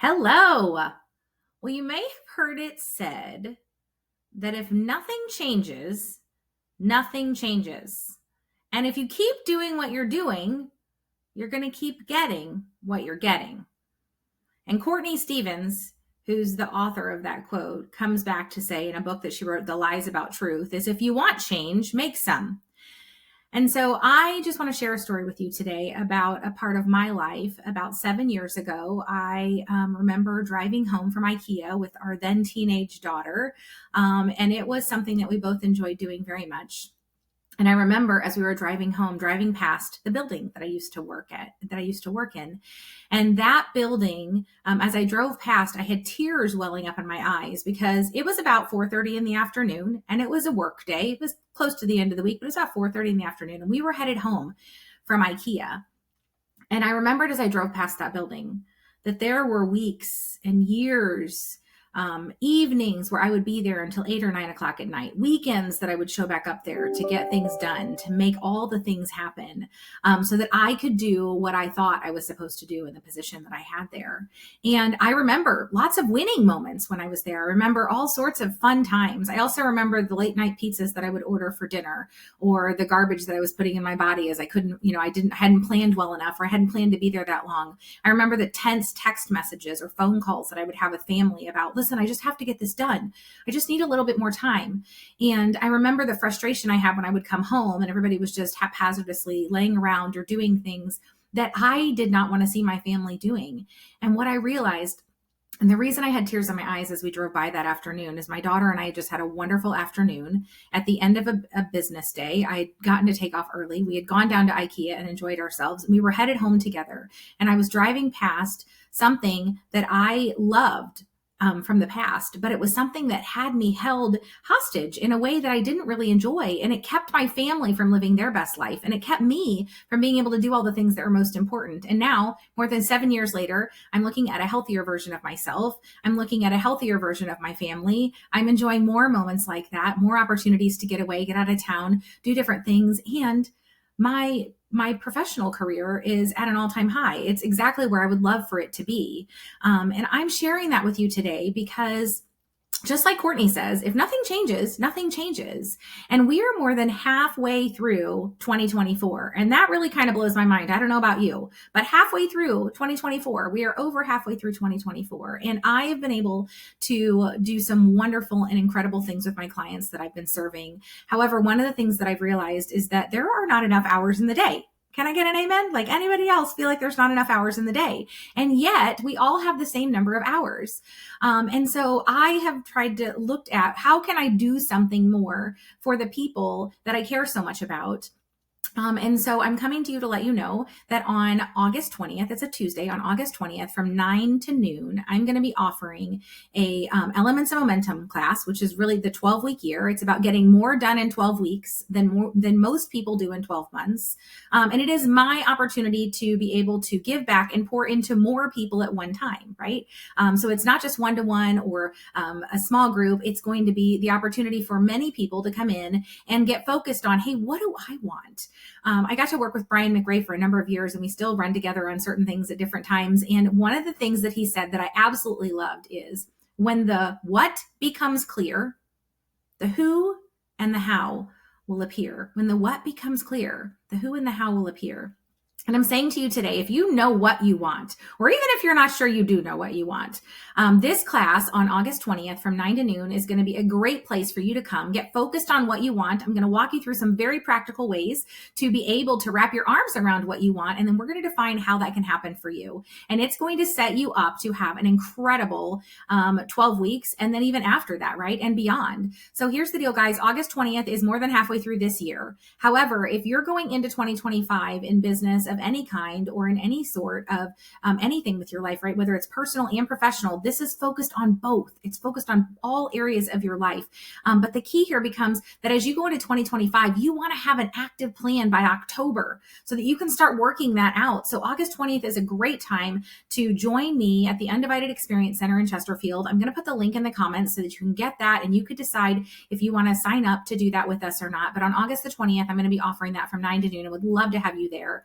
Hello. Well, you may have heard it said that if nothing changes, nothing changes. And if you keep doing what you're doing, you're going to keep getting what you're getting. And Courtney Stevens, who's the author of that quote, comes back to say in a book that she wrote, The Lies About Truth, is if you want change, make some. And so I just want to share a story with you today about a part of my life. About 7 years ago, I remember driving home from IKEA with our then teenage daughter. And it was something that we both enjoyed doing very much. And I remember as we were driving home, driving past the building that I used to work in. And that building, as I drove past, I had tears welling up in my eyes because it was about 4:30 in the afternoon and it was a work day. It was close to the end of the week, but it was about 4:30 in the afternoon and we were headed home from IKEA. And I remembered as I drove past that building that there were weeks and years, evenings where I would be there until 8 or 9 o'clock at night, weekends that I would show back up there to get things done, to make all the things happen, so that I could do what I thought I was supposed to do in the position that I had there. And I remember lots of winning moments when I was there. I remember all sorts of fun times. I also remember the late night pizzas that I would order for dinner, or the garbage that I was putting in my body as I couldn't, hadn't planned well enough, or I hadn't planned to be there that long. I remember the tense text messages or phone calls that I would have with family about, listen, I just have to get this done. I just need a little bit more time. And I remember the frustration I had when I would come home and everybody was just haphazardly laying around or doing things that I did not want to see my family doing. And what I realized, and the reason I had tears in my eyes as we drove by that afternoon, is my daughter and I just had a wonderful afternoon. At the end of a business day, I had gotten to take off early. We had gone down to IKEA and enjoyed ourselves. We were headed home together. And I was driving past something that I loved from the past, but it was something that had me held hostage in a way that I didn't really enjoy. And it kept my family from living their best life. And it kept me from being able to do all the things that are most important. And now, more than 7 years later, I'm looking at a healthier version of myself. I'm looking at a healthier version of my family. I'm enjoying more moments like that, more opportunities to get away, get out of town, do different things. And my professional career is at an all-time high. It's exactly where I would love for it to be. And I'm sharing that with you today because just like Courtney says, if nothing changes, nothing changes. And we are more than halfway through 2024. And that really kind of blows my mind. I don't know about you, but halfway through 2024, we are over halfway through 2024. And I have been able to do some wonderful and incredible things with my clients that I've been serving. However, one of the things that I've realized is that there are not enough hours in the day. Can I get an amen? Like anybody else feel like there's not enough hours in the day. And yet we all have the same number of hours. And so I have tried to look at how can I do something more for the people that I care so much about. And so I'm coming to you to let you know that on August 20th, it's a Tuesday, on August 20th from 9 to noon, I'm going to be offering a Elements of Momentum class, which is really the 12-week year. It's about getting more done in 12 weeks than most people do in 12 months. And it is my opportunity to be able to give back and pour into more people at one time, right? So it's not just one-to-one or a small group. It's going to be the opportunity for many people to come in and get focused on, hey, what do I want? I got to work with Brian McRae for a number of years and we still run together on certain things at different times. And one of the things that he said that I absolutely loved is when the what becomes clear, the who and the how will appear. When the what becomes clear, the who and the how will appear. And I'm saying to you today, if you know what you want, or even if you're not sure you do know what you want, this class on August 20th from 9 to noon is going to be a great place for you to come, get focused on what you want. I'm going to walk you through some very practical ways to be able to wrap your arms around what you want. And then we're going to define how that can happen for you. And it's going to set you up to have an incredible 12 weeks. And then even after that, right? And beyond. So here's the deal, guys. August 20th is more than halfway through this year. However, if you're going into 2025 in business of any kind or in any sort of anything with your life, right? Whether it's personal and professional, this is focused on both. It's focused on all areas of your life. But the key here becomes that as you go into 2025, you want to have an active plan by October so that you can start working that out. So August 20th is a great time to join me at the Undivided Experience Center in Chesterfield. I'm going to put the link in the comments so that you can get that and you could decide if you want to sign up to do that with us or not. But on August the 20th, I'm going to be offering that from 9 to noon. I would love to have you there.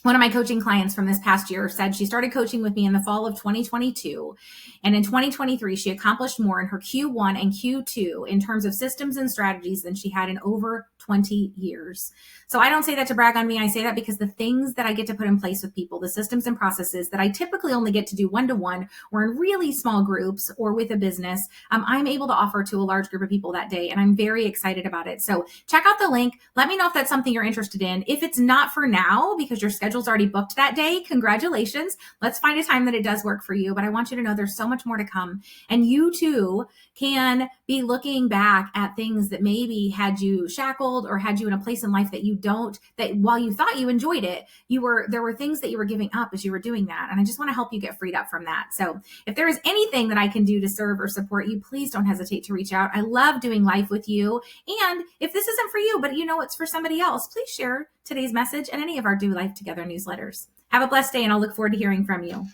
one of my coaching clients from this past year said she started coaching with me in the fall of 2022. And in 2023, she accomplished more in her Q1 and Q2 in terms of systems and strategies than she had in over 20 years. So I don't say that to brag on me. I say that because the things that I get to put in place with people, the systems and processes that I typically only get to do one-to-one or in really small groups or with a business, I'm able to offer to a large group of people that day. And I'm very excited about it. So check out the link. Let me know if that's something you're interested in. If it's not for now, because your schedule's already booked that day, congratulations. Let's find a time that it does work for you. But I want you to know there's so much more to come. And you too can be looking back at things that maybe had you shackled or had you in a place in life that that while you thought you enjoyed it, there were things that you were giving up as you were doing that. And I just want to help you get freed up from that. So if there is anything that I can do to serve or support you, please don't hesitate to reach out. I love doing life with you. And if this isn't for you, but you know it's for somebody else, please share today's message and any of our Do Life Together newsletters. Have a blessed day, and I'll look forward to hearing from you.